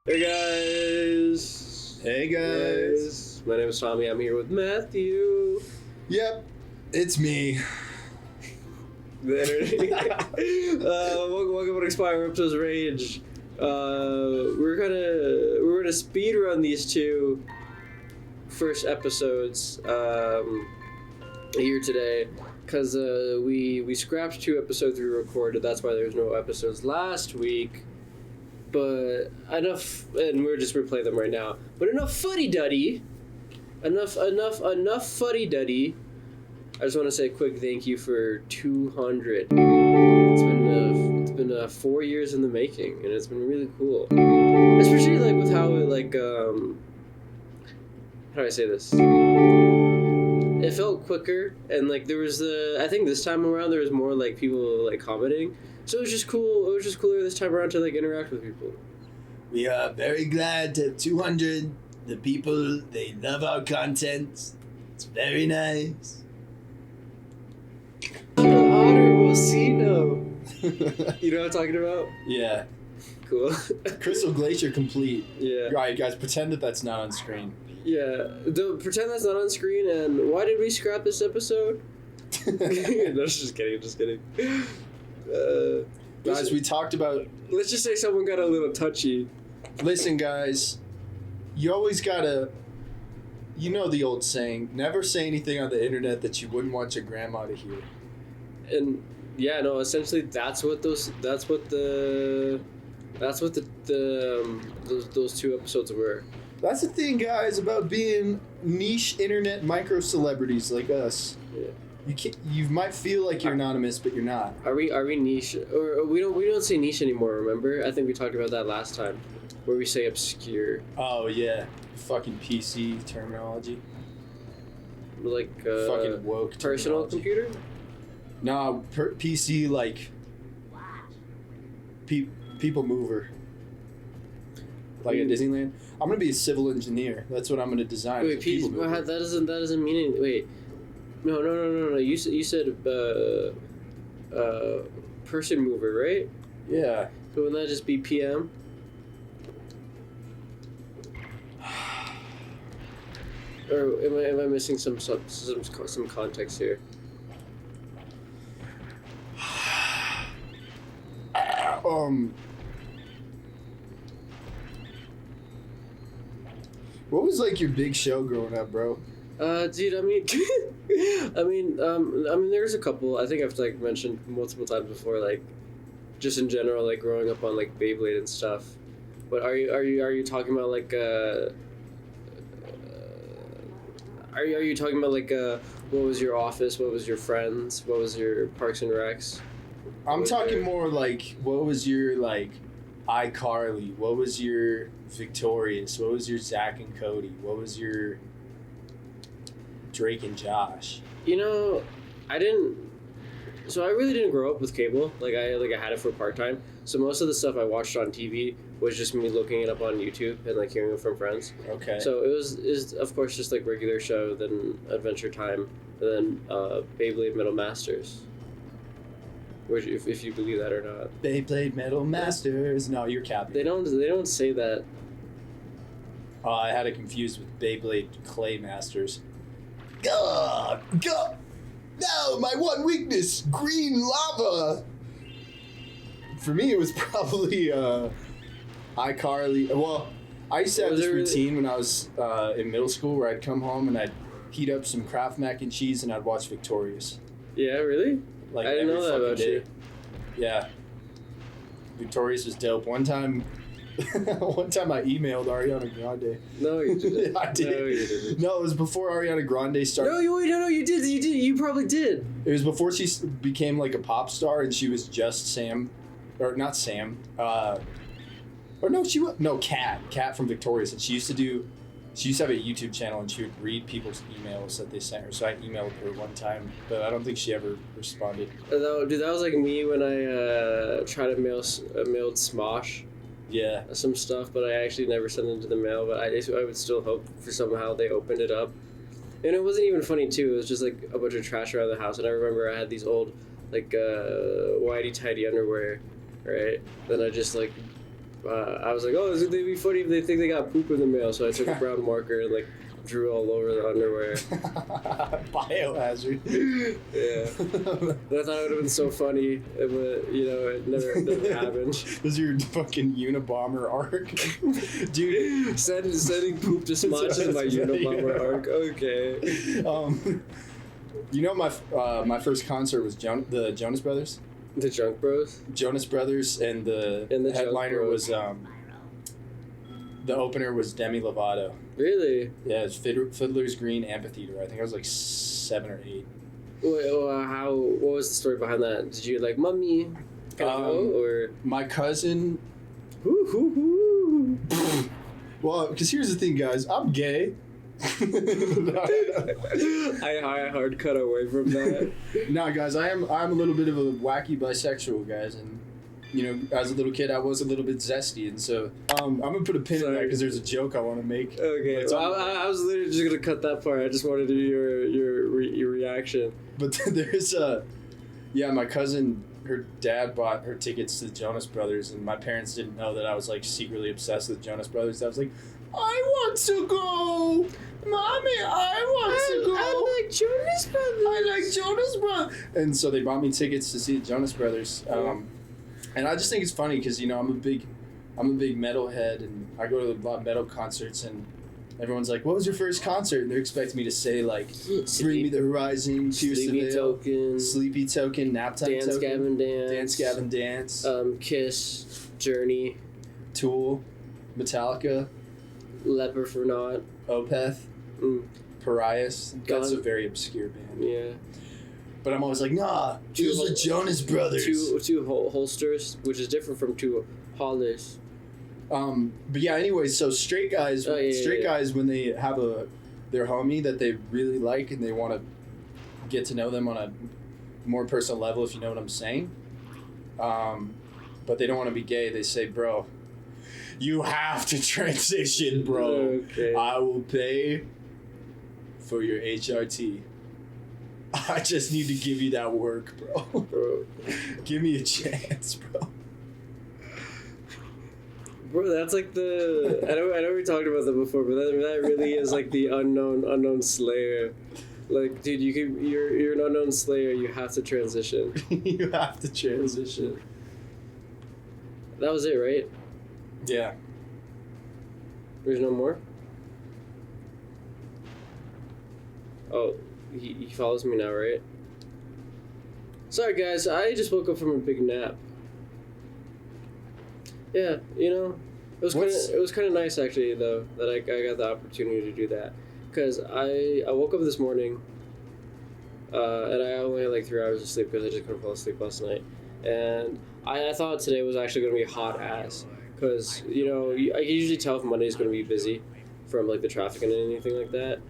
Hey guys! Hey guys! My name is Tommy. I'm here with Matthew. Yep, it's me. Welcome to Spyro Ripto's Rage. We're gonna speed run these two first episodes here today because we scrapped 2 episodes we recorded. That's why there's no episodes last week. But enough, and we're just replaying them right now. But enough fuddy-duddy. Enough fuddy-duddy. I just want to say a quick thank you for 200. It's been 4 years in the making, and it's been really cool. Especially like with how it how do I say this? It felt quicker, and like there was I think this time around there was more like people like commenting. So it was just cool. It was just cooler this time around to like interact with people. We are very glad to have 200. The people, they love our content. It's very nice. Honorable C-No. You know what I'm talking about? Yeah. Cool. Crystal Glacier complete. Yeah. Right, guys, pretend that that's not on screen. Yeah. Pretend that's not on screen. And why did we scrap this episode? No, just kidding. Guys, we talked about... Let's just say someone got a little touchy. Listen, guys, you always gotta... You know the old saying, never say anything on the internet that you wouldn't want your grandma to hear. And yeah, no, essentially that's what those 2 episodes were. That's the thing, guys, about being niche internet micro celebrities like us. Yeah. You might feel like you're anonymous, but you're not. Are we niche, or we don't say niche anymore? Remember, I think we talked about that last time, where we say obscure. Oh yeah, fucking PC terminology. Like fucking woke personal terminology. computer. Nah, PC like people mover. Like at Disneyland, I'm gonna be a civil engineer. That's what I'm gonna design. Wait, that doesn't mean any, wait. No. You said person mover, right? Yeah. So wouldn't that just be PM? Or am I missing some context here? What was like your big show growing up, bro? Dude, I mean, there's a couple. I think I've like mentioned multiple times before, like, just in general, like growing up on like Beyblade and stuff. But are you talking about like are you talking about like what was your Office? What was your Friends? What was your Parks and Recs? I'm talking more like what was your like iCarly? What was your Victorious? What was your Zach and Cody? What was your Drake and Josh? You know, I really didn't grow up with cable. I had it for part-time. So most of the stuff I watched on TV was just me looking it up on YouTube and like hearing it from friends. Okay. So it was of course just like regular show, then Adventure Time, and then Beyblade Metal Masters. Which, if you believe that or not. Beyblade Metal Masters. No, you're capping. They don't say that. I had it confused with Beyblade Clay Masters. God! No, my one weakness, green lava. For me, it was probably iCarly. Well, I used to have this routine when I was in middle school where I'd come home and I'd heat up some Kraft mac and cheese and I'd watch Victorious. Yeah, really? Like I didn't know that about you. Yeah. Victorious was dope. One time I emailed Ariana Grande. No, you didn't. I did. No, you didn't. No, it was before Ariana Grande started. No, you did. You probably did. It was before she became like a pop star, and she was just Sam, or not Sam. Or no, Kat from Victorious, and she used to have a YouTube channel, and she would read people's emails that they sent her. So I emailed her one time, but I don't think she ever responded. Dude, that was like me when I tried to mailed Smosh. Yeah. Some stuff, but I actually never sent it to the mail. But I would still hope for somehow they opened it up. And it wasn't even funny too. It was just like a bunch of trash around the house. And I remember I had these old like whitey tighty underwear, right? Then I just like I was like, oh, it'd be funny if they think they got poop in the mail. So I took a brown marker and like drew all over the underwear. Biohazard. Yeah. But I thought it would have been so funny, but it never happened. This is your fucking Unabomber arc, dude. Sending poop to Smudge is my Unabomber arc. Okay. My first concert was the Jonas Brothers. The Junk Bros. Jonas Brothers, and the headliner was the opener was Demi Lovato. Really? Yeah, it's Fiddler's Green Amphitheater. I think I was like 7 or 8. What was the story behind that? Did you like, Mummy? Or my cousin? Hoo. Well, because here's the thing, guys. I'm gay. I hard cut away from that. Nah, guys, I'm a little bit of a wacky bisexual, guys, and as a little kid, I was a little bit zesty, and so I'm gonna put a pin in that because there's a joke I want to make. Okay, I was literally just gonna cut that part. I just wanted to do your reaction. But there's my cousin, her dad bought her tickets to the Jonas Brothers, and my parents didn't know that I was like secretly obsessed with Jonas Brothers. I was like, I want to go, Mommy, I want to go. I like Jonas Brothers. I like Jonas Brothers. And so they bought me tickets to see the Jonas Brothers. And I just think it's funny because I'm a big metalhead, and I go to a lot of metal concerts, and everyone's like, "What was your first concert?" And they're expecting me to say like, "Bring Me the Horizon," Pierce the Veil, Sleepy Token, Naptime Dance Token, Dance Gavin Dance, Kiss, Journey, Tool, Metallica, Leper for Not, Opeth, Pariahs. That's a very obscure band. Yeah. But I'm always like, nah, choose the Jonas Brothers. Two holsters, which is different from two hollers. But yeah, anyways, so straight guys, guys, when they have their homie that they really like and they want to get to know them on a more personal level, if you know what I'm saying. But they don't want to be gay. They say, bro, you have to transition, bro. Okay. I will pay for your HRT. I just need to give you that work, bro. Give me a chance, bro. Bro, that's like the... I know we talked about that before, but that really is like the unknown slayer. Like, dude, you're an unknown slayer. You have to transition. You have to transition. That was it, right? Yeah. There's no more? Oh, he follows me now, right? Sorry, guys. I just woke up from a big nap. Yeah, it was kind of nice actually though that I got the opportunity to do that, because I woke up this morning, and I only had like 3 hours of sleep because I just couldn't fall asleep last night, and I thought today was actually going to be hot ass, because I can usually tell if Monday's going to be busy from like the traffic and anything like that.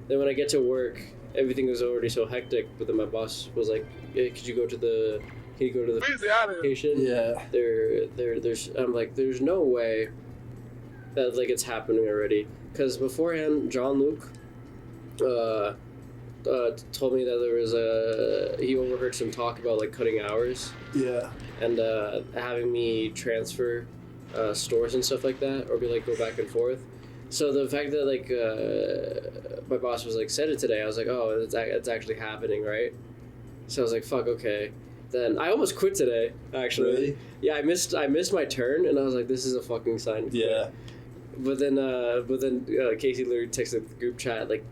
Then when I get to work, everything was already so hectic, but then my boss was like, hey, could you go to the location? Yeah. There's I'm like, there's no way that like it's happening already, because beforehand Jean-Luc told me that there was he overheard some talk about like cutting hours. Yeah. And having me transfer stores and stuff like that, or be like go back and forth. So the fact that like my boss was like said it today, I was like, oh, it's actually happening, right? So I was like, fuck, okay. Then I almost quit today, actually. Really? Yeah, I missed my turn, and I was like, this is a fucking sign. Yeah. But then Casey literally texted the group chat like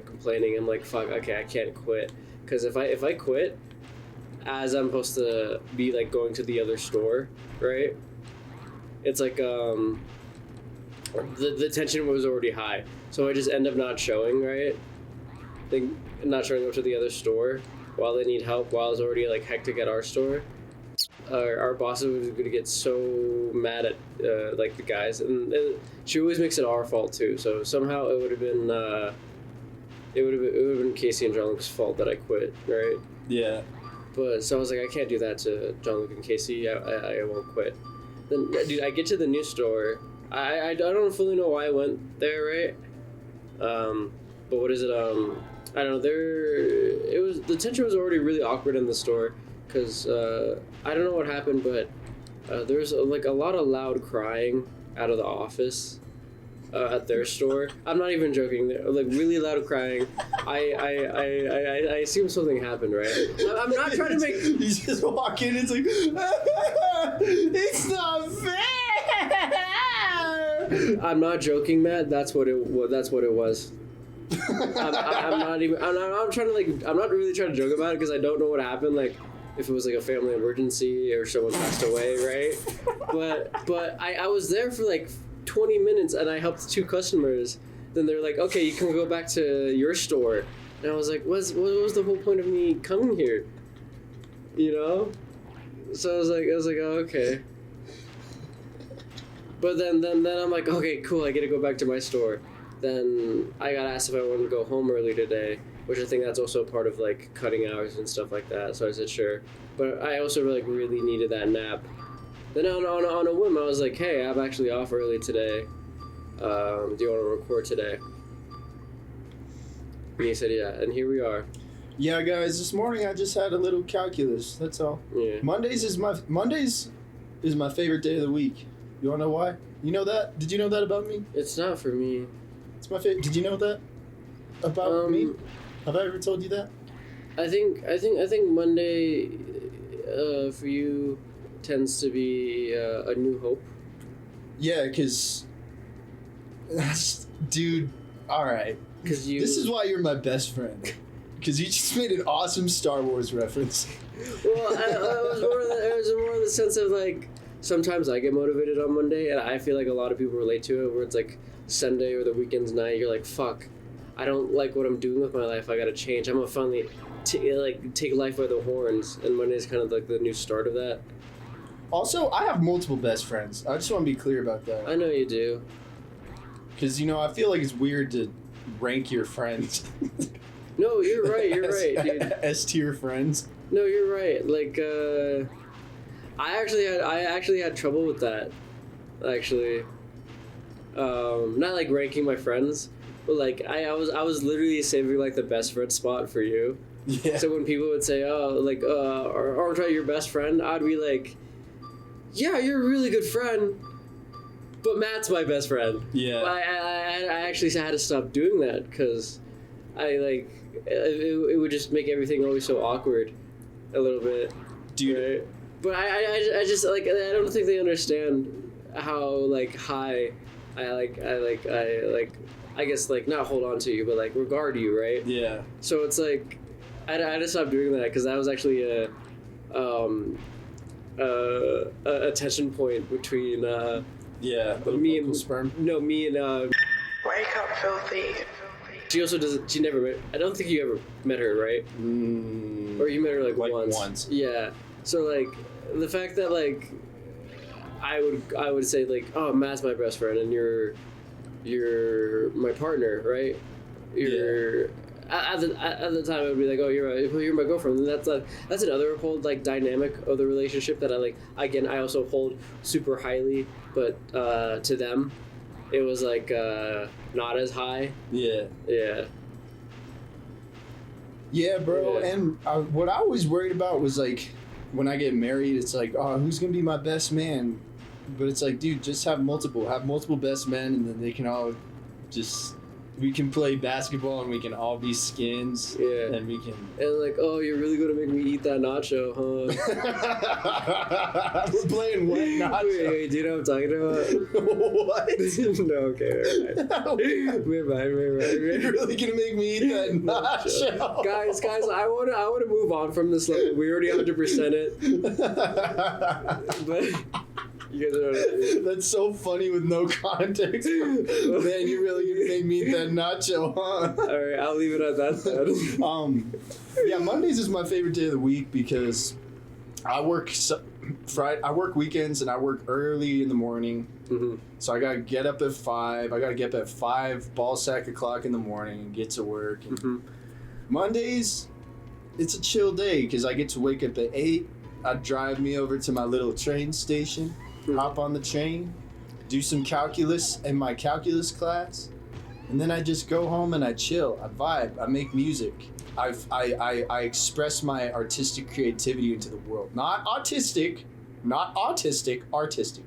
complaining. I'm like, fuck, okay, I can't quit, because if I quit as I'm supposed to be like going to the other store, right? It's like the tension was already high, so I just end up not showing, right? Not showing up to the other store while they need help, while it's already like hectic at our store. Our boss was going to get so mad at like the guys, and she always makes it our fault too. So somehow it would have been Casey and Jean-Luc's fault that I quit, right? Yeah. But so I was like, I can't do that to Jean-Luc and Casey. I won't quit. Then, dude, I get to the new store. I don't fully know why I went there, right? But what is it? I don't know. The tension was already really awkward in the store, because I don't know what happened, but there's like a lot of loud crying out of the office at their store. I'm not even joking. Like really loud crying. I assume something happened, right? I'm not trying to make. You just walk in. It's like it's not fair. I'm not joking, Matt. That's what it was. I'm not even. I'm trying to like. I'm not really trying to joke about it because I don't know what happened. Like, if it was like a family emergency or someone passed away, right? But I was there for like 20 minutes and I helped 2 customers. Then they're like, okay, you can go back to your store. And I was like, what was the whole point of me coming here? You know? So I was like, oh, okay. But then I'm like, okay, cool, I get to go back to my store. Then I got asked if I wanted to go home early today, which I think that's also part of like cutting hours and stuff like that. So I said sure, but I also like really needed that nap. Then on a whim, I was like, hey, I'm actually off early today. Do you want to record today? And he said yeah, and here we are. Yeah, guys. This morning I just had a little calculus. That's all. Yeah. Mondays is my favorite day of the week. You wanna know why? You know that? Did you know that about me? It's not for me. It's my favorite. Did you know that about me? Have I ever told you that? I think Monday, for you, tends to be a new hope. Yeah, cause, dude. All right. Cause you. This is why you're my best friend. Cause you just made an awesome Star Wars reference. Well, it was more in the sense of like sometimes I get motivated on Monday, and I feel like a lot of people relate to it, where it's like Sunday or the weekend's night. You're like, fuck, I don't like what I'm doing with my life. I gotta change. I'm gonna finally take life by the horns, and Monday's kind of like the new start of that. Also, I have multiple best friends. I just want to be clear about that. I know you do. Because, you know, I feel like it's weird to rank your friends. No, you're right, dude. S-tier friends. No, you're right. Like, I actually had trouble with that. Actually, not like ranking my friends, but like I was literally saving like the best friend spot for you. Yeah. So when people would say, "Oh, like, aren't I your best friend?" I'd be like, "Yeah, you're a really good friend, but Matt's my best friend." Yeah. I actually had to stop doing that because it would just make everything always so awkward, a little bit. Dude. Right? But I just like I don't think they understand how like high I guess like not hold on to you but like regard you, right? Yeah. So it's like I had to stop doing that because that was actually a tension point between me and sperm. No, me and Wake up, filthy. She also doesn't. She never met. I don't think you ever met her, right? Or you met her like once. Yeah. So like the fact that like I would say like, oh, Matt's my best friend and you're my partner, right? At the time I would be like, oh, you're my girlfriend, and that's another whole like dynamic of the relationship that I like. Again, I also hold super highly, but to them, it was like not as high. Yeah. Yeah. Yeah, bro. Yeah. And what I was worried about was like, when I get married, it's like, oh, who's gonna be my best man? But it's like, dude, just have multiple best men, and then they can all we can play basketball, and we can all be skins. Yeah. And we can. And like, oh, you're really gonna make me eat that nacho, huh? We're playing wet nacho. Wait, do you know what I'm talking about? What? No, okay, we're fine. You're really gonna make me eat that nacho? Guys, I want to move on from this level. We already 100% it. But you guys are. That's so funny with no context. Man, you're really gonna make me eat that nacho, huh? All right, I'll leave it at that then. Yeah, Mondays is my favorite day of the week because I work weekends and I work early in the morning. Mm-hmm. So I gotta get up at 5. I gotta get up at 5 ballsack o'clock in the morning and get to work. And Mondays, it's a chill day because I get to wake up at 8. I drive me over to my little train station, hop on the train, do some calculus in my calculus class, and then I just go home and I chill. I vibe. I make music. I express my artistic creativity into the world. Not autistic, Not autistic, artistic.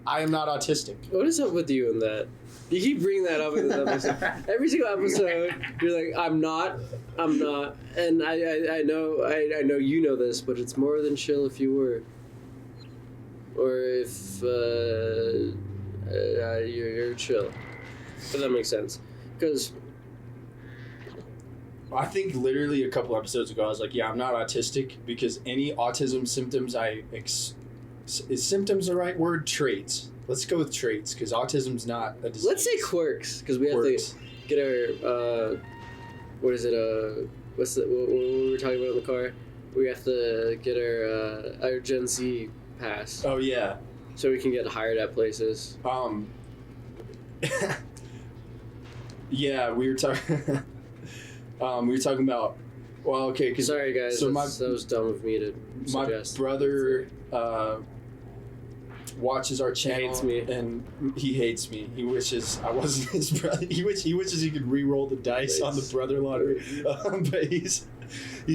I am not autistic. What is up with you in that? You keep bringing that up in this episode. Every single episode, you're like, I'm not, and I know you know this, but it's more than chill if you were, or if you're chill. If that makes sense, because I think literally a couple episodes ago, I was like, yeah, I'm not autistic because any autism symptoms is symptoms the right word? Traits. Let's go with traits because autism's not a disease. let's say quirks, because we have to get our what is it? What we were talking about in the car? We have to get our Gen Z pass. Oh yeah. So we can get hired at places. Yeah, we were talking. We were talking about. Well, okay. Cause, sorry guys, so that was dumb of me to suggest. My brother watches our channel. Hates me. And he hates me. He wishes I wasn't his brother. He wishes he could re-roll the dice on the brother lottery. But he's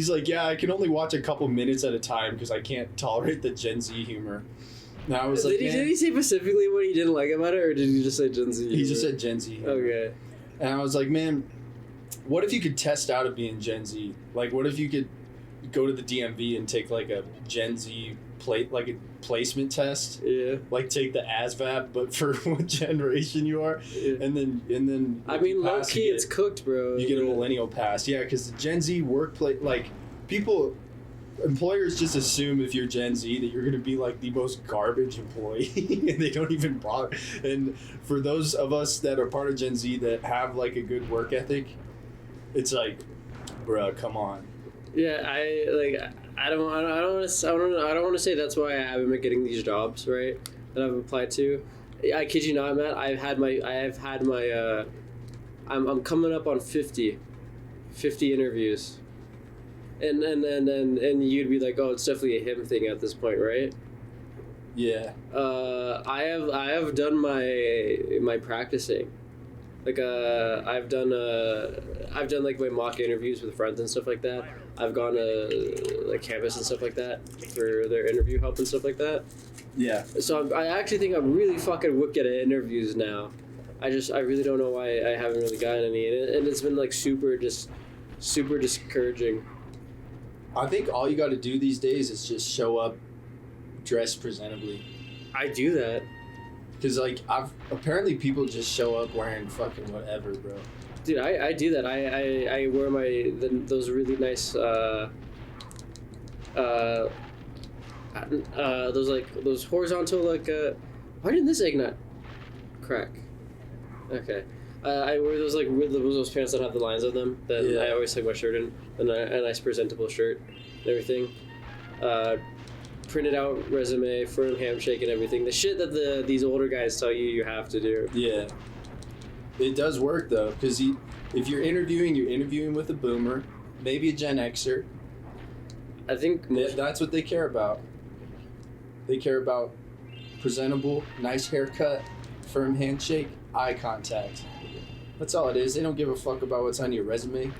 like, yeah, I can only watch a couple minutes at a time because I can't tolerate the Gen Z humor. And I was like, did he say specifically what he didn't like about it, or did he just say Gen Z humor? He just said Gen Z humor. Okay. And I was like, man, what if you could test out of being Gen Z? Like, what if you could go to the DMV and take like a Gen Z placement test? Yeah. Like take the ASVAB, but for what generation you are, Yeah. and then I mean, low key, it's cooked, bro. You get a millennial pass, yeah, because the Gen Z workplace, like employers just assume if you're Gen Z that you're going to be like the most garbage employee and they don't even bother. And for those of us that are part of Gen Z that have like a good work ethic, it's like, bruh, come on. Yeah, I don't want to say that's why I haven't been getting these jobs, right? That I've applied to. I kid you not, Matt. I'm coming up on 50 interviews. And you'd be like, oh, it's definitely a him thing at this point, right? Yeah. I have done my practicing. Like I've done like my mock interviews with friends and stuff like that. I've gone to like campus and stuff like that for their interview help and stuff like that. Yeah. So I actually think I'm really fucking wicked at interviews now. I really don't know why I haven't really gotten any, and it's been like super discouraging. I think all you got to do these days is just show up dressed presentably. I do that. Because, like, apparently people just show up wearing fucking whatever, bro. Dude, I do that. I wear those really nice, those horizontal, like, why didn't this egg not crack? Okay. I wear those pants that have the lines on them. That I always take my shirt in, and a nice presentable shirt and everything. Printed out resume, firm handshake, and everything. The shit that these older guys tell you have to do. Yeah. It does work though, because if you're interviewing with a boomer, maybe a Gen Xer. I think that's what they care about. They care about presentable, nice haircut, firm handshake, eye contact. That's all it is. They don't give a fuck about what's on your resume.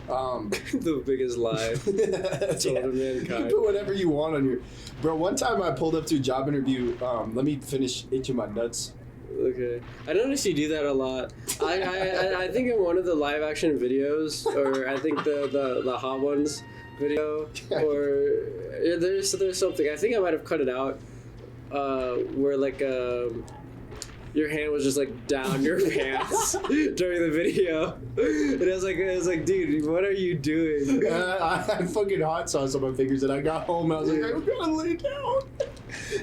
The biggest lie told of mankind. You put whatever you want on your... Bro, one time I pulled up to a job interview. Let me finish itching my nuts. Okay. I noticed you do that a lot. I think in one of the live action videos, or I think the Hot Ones video, or there's something. I think I might have cut it out, where like your hand was just like down your pants during the video, and it was like, dude, what are you doing? I had fucking hot sauce on my fingers, and I got home and I was like, I'm gonna lay down.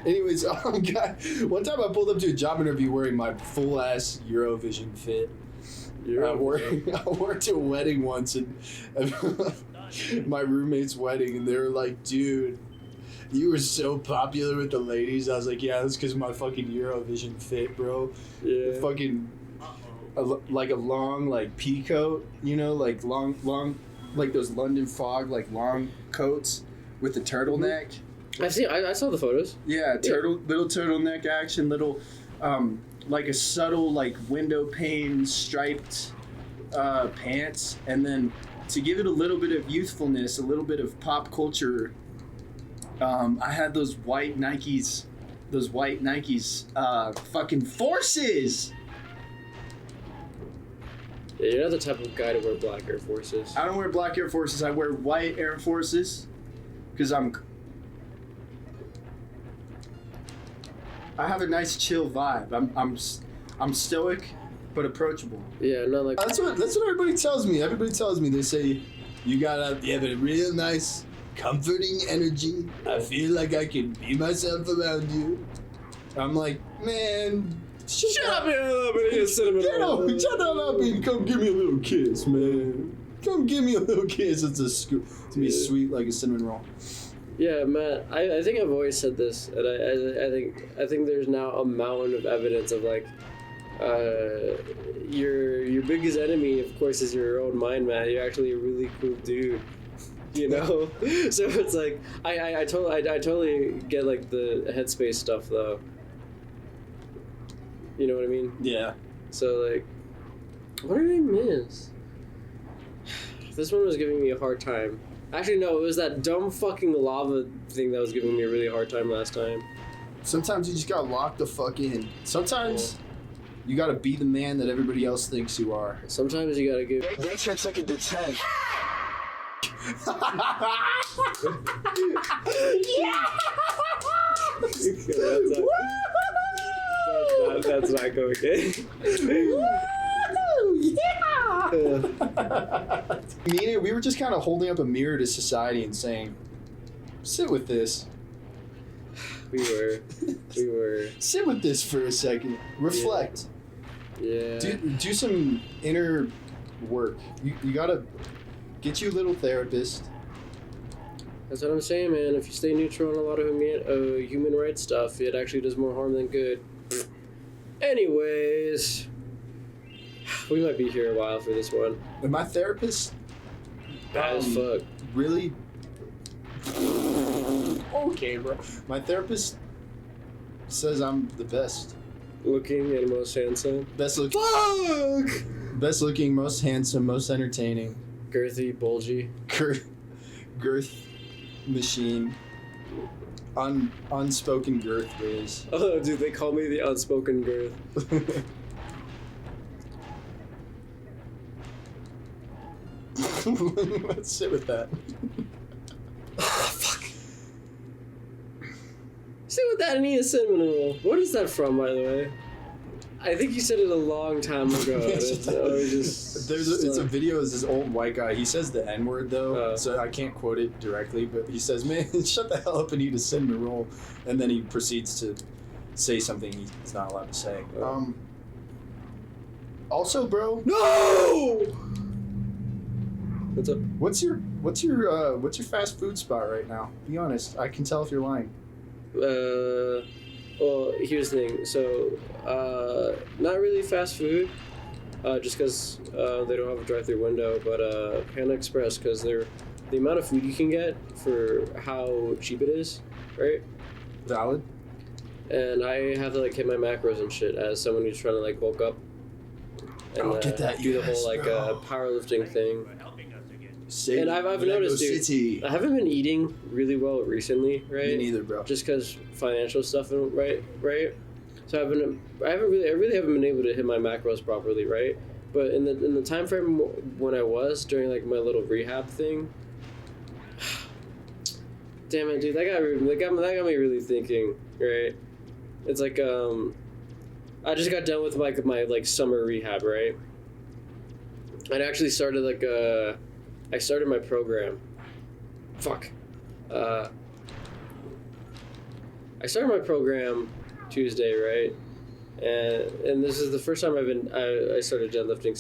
Anyways, one time I pulled up to a job interview wearing my full ass Eurovision fit. I wore to a wedding once, and my roommate's wedding, and they were like, dude, you were so popular with the ladies. I was like, yeah, that's because of my fucking Eurovision fit, bro. Yeah. Fucking, like a long, like, pea coat, you know, like long, like those London Fog, like, long coats with the turtleneck. I saw the photos. Yeah, little turtleneck action, little, like a subtle, like, window pane striped pants. And then to give it a little bit of youthfulness, a little bit of pop culture I had those white Nikes. Fucking Forces. Yeah, you're not the type of guy to wear black Air Forces. I don't wear black Air Forces. I wear white Air Forces because I have a nice chill vibe. I'm stoic but approachable. Yeah, not like That's what everybody tells me. Everybody tells me, they say you have a real nice, comforting energy. I feel like I can be myself around you. I'm like, man, shut up and cinnamon roll. shut up and come give me a little kiss, man. Come give me a little kiss. It's to be sweet like a cinnamon roll. Yeah, Matt. I think I've always said this, and I think there's now a mountain of evidence of like, your biggest enemy, of course, is your own mind, Matt. You're actually a really cool dude. You know, so it's like I totally get like the headspace stuff though. You know what I mean? Yeah. So like, what did I miss? This one was giving me a hard time. Actually, no, it was that dumb fucking lava thing that was giving me a really hard time last time. Sometimes you just gotta lock the fuck in. Sometimes you gotta be the man that everybody else thinks you are. Sometimes you gotta give. They can't take it to 10. That's not going in. We were just kind of holding up a mirror to society and saying, sit with this. We were. Sit with this for a second. Reflect. Yeah. Do some inner work. You gotta get you a little therapist. That's what I'm saying, man. If you stay neutral on a lot of human rights stuff, it actually does more harm than good. Anyways, we might be here a while for this one. And my therapist, Bad as fuck. really. Okay, bro. My therapist says I'm the best. Looking and most handsome. Best looking. Fuck! Best looking, most handsome, most entertaining. Girthy, bulgy. Girth machine. Unspoken girth whiz. Oh, dude, they call me the unspoken girth. Let's sit with that. Oh, fuck. Sit with that and eat a cinnamon roll. What is that from, by the way? I think you said it a long time ago. It's a video of this old white guy. He says the N-word, though, so I can't quote it directly, but he says, man, shut the hell up and eat a cinnamon roll. And then he proceeds to say something he's not allowed to say. Also, bro. No! What's up? What's your fast food spot right now? Be honest. I can tell if you're lying. Well, here's the thing. So, not really fast food, just because they don't have a drive-through window, but Panda Express, because the amount of food you can get for how cheap it is, right? Valid. And I have to like hit my macros and shit as someone who's trying to like bulk up and get that do the US, whole like bro. powerlifting thing. Say And I've noticed, dude, I haven't been eating really well recently, right? Me neither, bro. Just because financial stuff, right? So I really haven't been able to hit my macros properly, right? But in the time frame when I was during like my little rehab thing, damn it, dude, that got me really thinking, right? It's like I just got done with like my like summer rehab, right? I actually started like I started my program. Fuck. I started my program Tuesday, right? And this is the first time I started deadlifting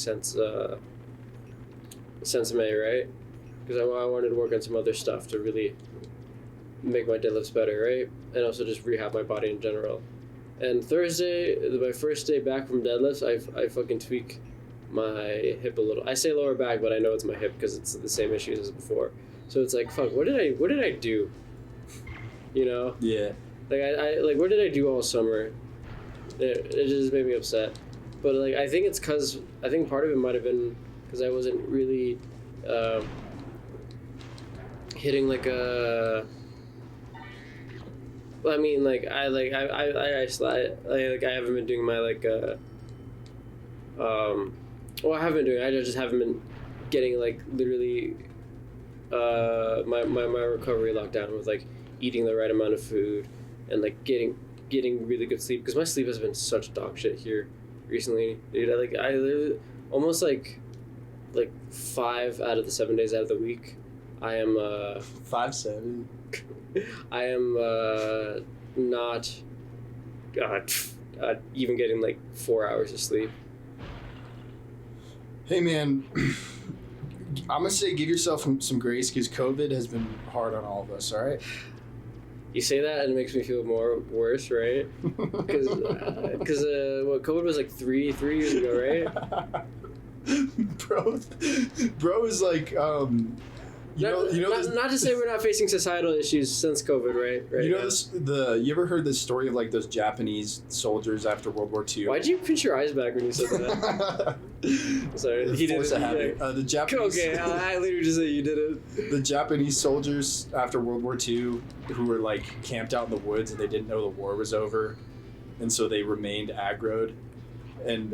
since May, right? Because I wanted to work on some other stuff to really make my deadlifts better, right? And also just rehab my body in general. And Thursday, my first day back from deadlifts, I fucking tweak my hip a little. I say lower back, but I know it's my hip because it's the same issues as before. So it's like, fuck, what did I do? You know? Yeah. Like I what did I do all summer? It just made me upset. But like I think part of it might have been because I wasn't really hitting like a I mean, like I haven't been doing my well, I haven't been doing. I just haven't been getting like literally my recovery locked down with like eating the right amount of food and like getting really good sleep, because my sleep has been such dog shit here recently, dude. I literally almost like 5 out of the 7 days out of the week I am 5-7. I am not even getting like 4 hours of sleep. Hey man, I'm gonna say give yourself some grace, because COVID has been hard on all of us. All right. You say that and it makes me feel worse, right? Because what, COVID was like three years ago, right? bro is like not to say we're not facing societal issues since COVID, right? You know you ever heard the story of like those Japanese soldiers after World War II? Why'd you pinch your eyes back when you said that? Sorry, he did it. The Japanese. Okay, I literally just said you did it. The Japanese soldiers after World War II who were like camped out in the woods and they didn't know the war was over, and so they remained aggroed. And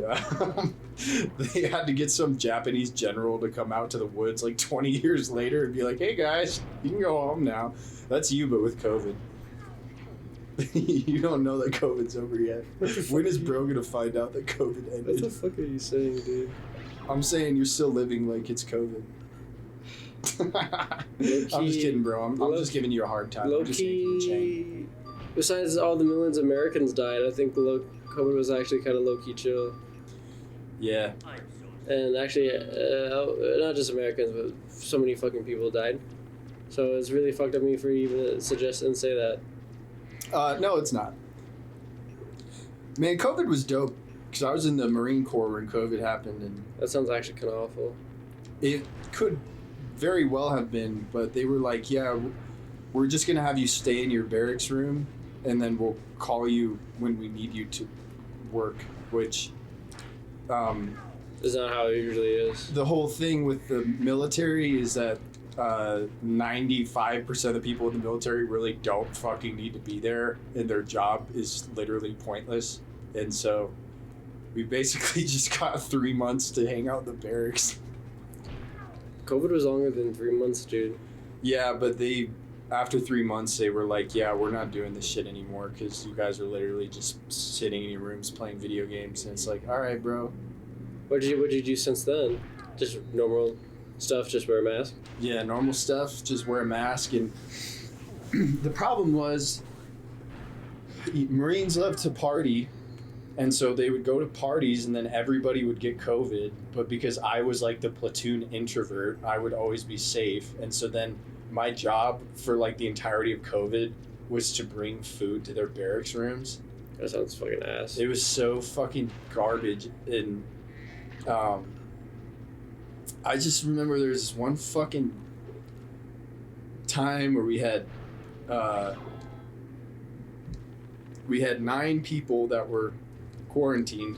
they had to get some Japanese general to come out to the woods like 20 years later and be like, hey guys, you can go home now. That's you, but with COVID. You don't know that COVID's over yet. When is bro gonna find out that COVID ended? What the fuck are you saying, dude? I'm saying you're still living like it's COVID. I'm just kidding, bro. I'm just giving you a hard time. I'm just making you change. Besides all the millions of Americans died, I think COVID was actually kind of low-key chill. Yeah. And actually, not just Americans, but so many fucking people died. So it's really fucked up me for even to suggest and say that. No, it's not. Man, COVID was dope, because I was in the Marine Corps when COVID happened, and that sounds actually kind of awful. It could very well have been, but they were like, yeah, we're just going to have you stay in your barracks room, and then we'll call you when we need you to work, which is not how it usually is. The whole thing with the military is that 95% of the people in the military really don't fucking need to be there, and their job is literally pointless. And so we basically just got 3 months to hang out in the barracks. COVID was longer than 3 months, dude. Yeah, but after 3 months, they were like, yeah, we're not doing this shit anymore, because you guys are literally just sitting in your rooms playing video games. And it's like, all right, bro. What did you do since then? Just normal stuff, just wear a mask? Yeah, normal stuff, just wear a mask. And the problem was, Marines love to party, and so they would go to parties and then everybody would get COVID. But because I was like the platoon introvert, I would always be safe. And so then my job for like the entirety of COVID was to bring food to their barracks rooms. That sounds fucking ass. It was so fucking garbage. And I just remember there was this one fucking time where we had 9 people that were quarantined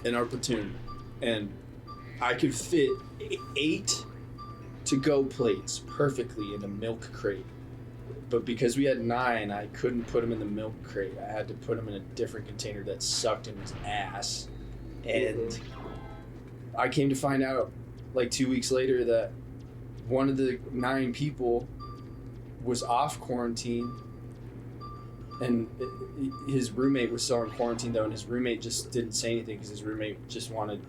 in our platoon, and I could fit 8 to-go plates perfectly in a milk crate. But because we had 9, I couldn't put them in the milk crate. I had to put them in a different container that sucked in his ass. And I came to find out like 2 weeks later that one of the 9 people was off quarantine, and his roommate was still in quarantine though, and his roommate just didn't say anything because his roommate just wanted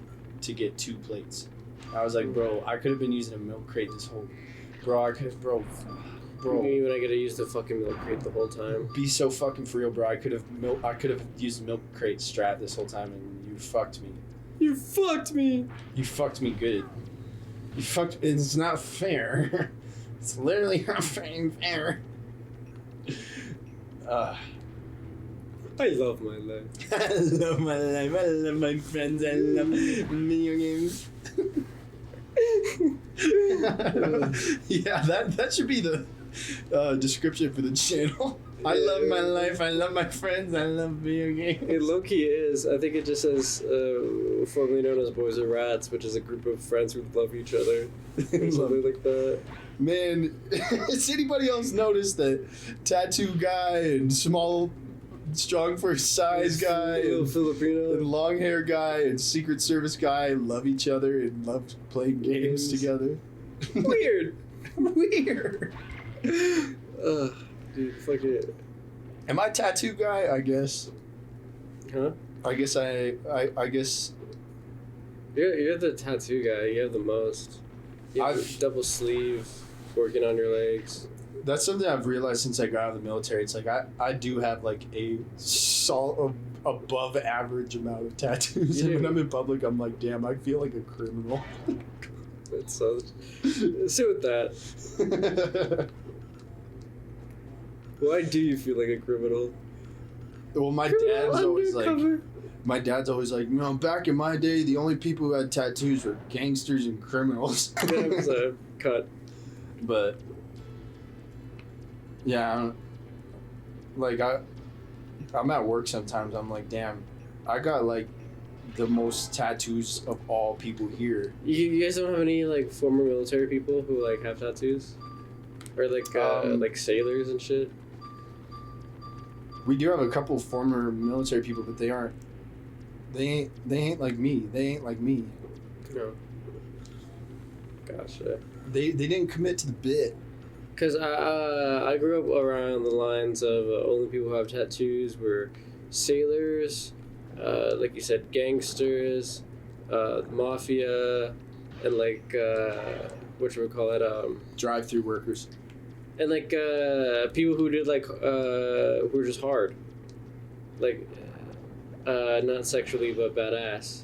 to get 2 plates. I was like, bro, I could have been using a milk crate this whole... Bro, I could have... Bro. Even I gotta use the fucking milk crate the whole time. Be so fucking for real, bro. I could have used the milk crate strap this whole time, and you fucked me. You fucked me! You fucked me good. You fucked... It's not fair. It's literally not fair. I love my life. I love my life. I love my friends. I love video games. Yeah, that should be the description for the channel. I love my life. I love my friends. I love video games. It low-key is. I think it just says formerly known as Boys and Rats, which is a group of friends who love each other. Something like that. Man, has anybody else noticed that tattoo guy and small, strong for his size guy and Filipino. long hair guy and Secret Service guy love each other and love playing games together? Weird. Weird. Dude, fuck it. Am I tattoo guy? I guess. Huh? I guess I guess. You're the tattoo guy. You have the most. You have I've- double sleeve, working on your legs. That's something I've realized since I got out of the military. It's like I do have like a above average amount of tattoos, You and when do. I'm in public, I'm like, damn, I feel like a criminal. That sounds. Sit with that. Why do you feel like a criminal? Well, my Criminal dad's always like, undercover. you know, back in my day, the only people who had tattoos were gangsters and criminals. That was a cut. But yeah, I'm at work sometimes. I'm like, damn, I got like the most tattoos of all people here. You guys don't have any like former military people who like have tattoos, or like sailors and shit. We do have a couple former military people, but they ain't like me. They ain't like me. No. Gotcha. They didn't commit to the bit. Cause I grew up around the lines of only people who have tattoos were sailors, like you said, gangsters, mafia, and like Drive-through workers. and like people who did like who were just hard, like not sexually but badass.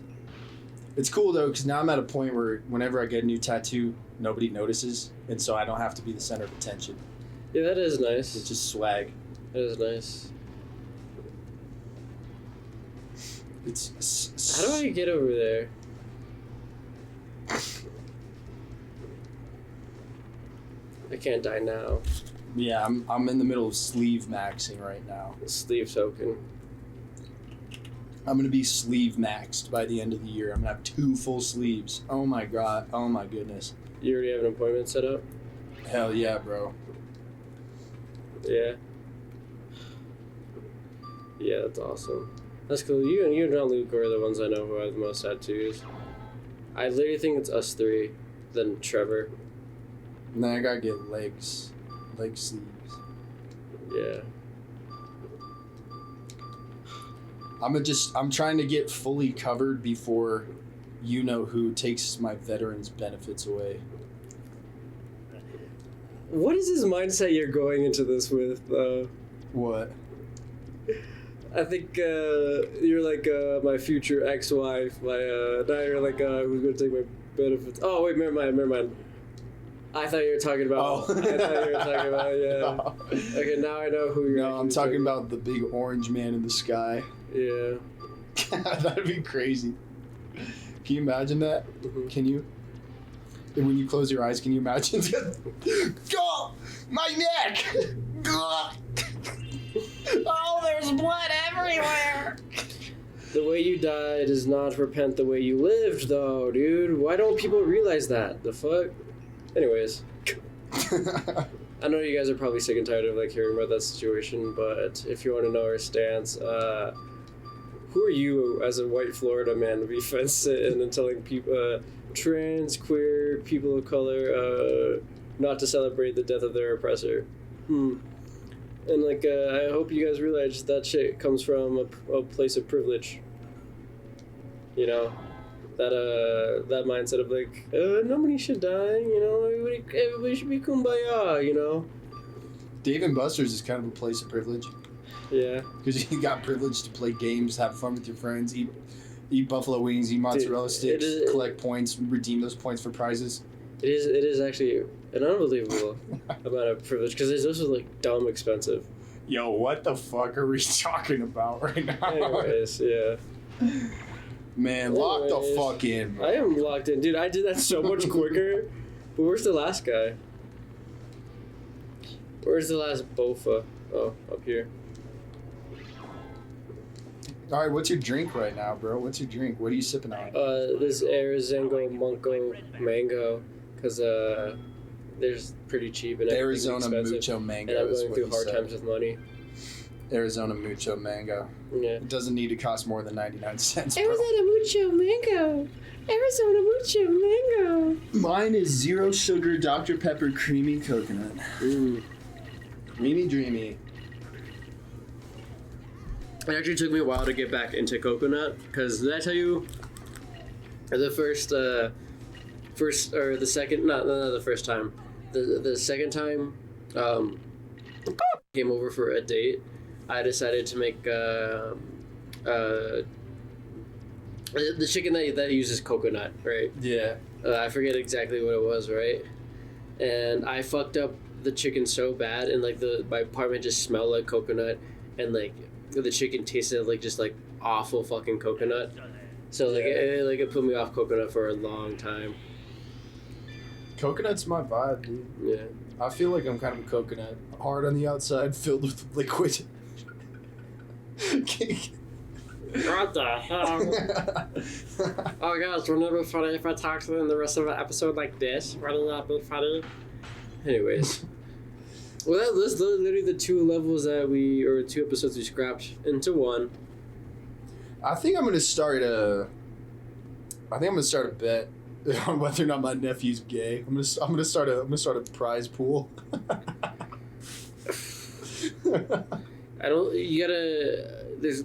It's cool though, because now I'm at a point where whenever I get a new tattoo, nobody notices, and so I don't have to be the center of attention. Yeah, that is nice. It's just swag. That is nice. How do I get over there? I can't die now. Yeah, I'm in the middle of sleeve maxing right now. Sleeve token. I'm gonna be sleeve maxed by the end of the year. I'm gonna have 2 full sleeves. Oh my god. Oh my goodness. You already have an appointment set up? Hell yeah, bro. Yeah. Yeah, that's awesome. That's cool. You and John Luke are the ones I know who have the most tattoos. I literally think it's us three, then Trevor. And then I gotta get leg sleeves. Yeah. I'm trying to get fully covered before you know who takes my veterans benefits away. What is this mindset you're going into this with, though? What? I think you're like my future ex-wife. Now you're like who's gonna take my benefits? Oh wait, never mind. I thought you were talking about. Oh. I thought you were talking about. Yeah. No. Okay, now I know who you're. No, I'm actually talking about the big orange man in the sky. Yeah. That'd be crazy. Can you imagine that? Mhm. Can you? And when you close your eyes, can you imagine? Go! My neck! Oh, there's blood everywhere. The way you died does not repent the way you lived, though, dude. Why don't people realize that? The fuck? Anyways, I know you guys are probably sick and tired of like hearing about that situation, but if you want to know our stance, who are you as a white Florida man to be fence-sitting and telling people, trans, queer, people of color, not to celebrate the death of their oppressor? And like, I hope you guys realize that shit comes from a place of privilege. You know, that mindset of like, nobody should die. You know, everybody should be kumbaya. You know. Dave and Buster's is kind of a place of privilege. Yeah. Because you got privilege to play games, have fun with your friends, eat buffalo wings, eat mozzarella sticks, collect points, redeem those points for prizes. It is actually an unbelievable amount of privilege because it's also like dumb expensive. Yo, what the fuck are we talking about right now? Anyways, yeah. Man, lock the Anyways, fuck in, bro. I am locked in, dude. I did that so much quicker. But where's the last guy? Where's the last bofa? Oh, up here. All right, what's your drink right now, bro? What's your drink? What are you sipping on? This Arizango Mungo Mango, because They're just pretty cheap and Arizona expensive. mucho mango. And I'm is going what through he hard said. times with money. Arizona mucho mango. Yeah. It doesn't need to cost more than 99 cents. Bro. Arizona mucho mango. Arizona mucho mango. Mine is zero sugar Dr. Pepper creamy coconut. Dreamy dreamy. It actually took me a while to get back into coconut because did I tell you the first or the second not the first time the second time came over for a date. I decided to make the chicken that uses coconut, right? Yeah. I forget exactly what it was, right? And I fucked up the chicken so bad, and like my apartment just smelled like coconut, and like the chicken tasted like just like awful fucking coconut. So like it put me off coconut for a long time. Coconut's my vibe, dude. Yeah. I feel like I'm kind of a coconut. Hard on the outside, filled with liquid. What the hell? Oh gosh, wouldn't it be funny if I talked to them the rest of the episode like this? Wouldn't that be funny? Anyways. Well, that's literally the two episodes we scrapped into one. I think I'm gonna start a bet on whether or not my nephew's gay. I'm gonna start a prize pool. I don't. You gotta. There's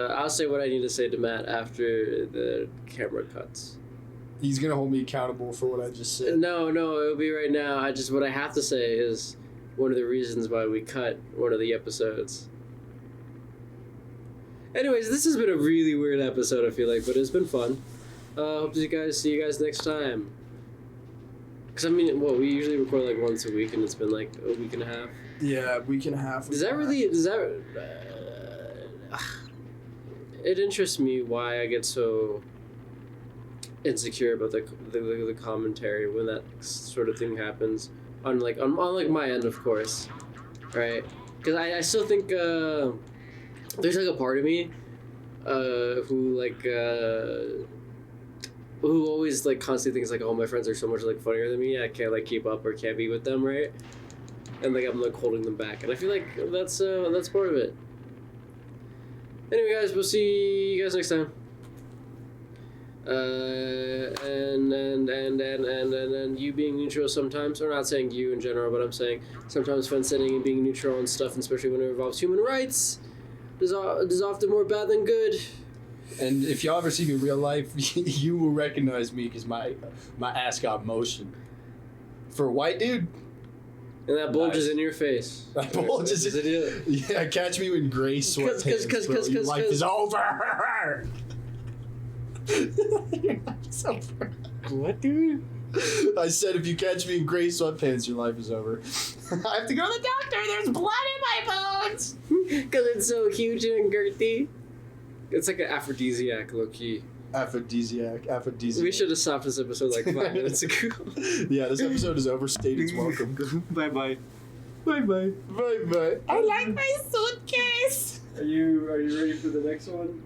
I'll say what I need to say to Matt after the camera cuts. He's gonna hold me accountable for what I just said. No, it'll be right now. What I have to say is one of the reasons why we cut one of the episodes. Anyways, this has been a really weird episode, I feel like, but it's been fun. Hope to see you guys next time. Because, I mean, we usually record like once a week, and it's been like a week and a half. Yeah, week and a half. It interests me why I get so insecure about the commentary when that sort of thing happens. On my end, of course. Right? Because I still think, there's like a part of me who always like constantly thinks like, oh, my friends are so much like funnier than me, I can't like keep up or can't be with them, right? And like I'm like holding them back, and I feel like that's part of it. Anyway, guys, we'll see you guys next time. And you being neutral sometimes, or not saying you in general, but I'm saying sometimes fence sitting and being neutral and stuff, and especially when it involves human rights, is often more bad than good. And if y'all ever see me in real life, you will recognize me because my ass got motion. For a white dude. And that bulge is in your face. That bulge is in it. Yeah, catch me in gray sweatpants, bro. Your life is over. It's over. What, dude? I said if you catch me in gray sweatpants, your life is over. I have to go to the doctor. There's blood in my bones. Because it's so huge and girthy. It's like an aphrodisiac, low-key. Aphrodisiac. We should have stopped this episode like 5 minutes ago. Yeah, this episode is overstayed its welcome. Bye-bye. Bye-bye. Bye-bye. I like my suitcase. Are you ready for the next one?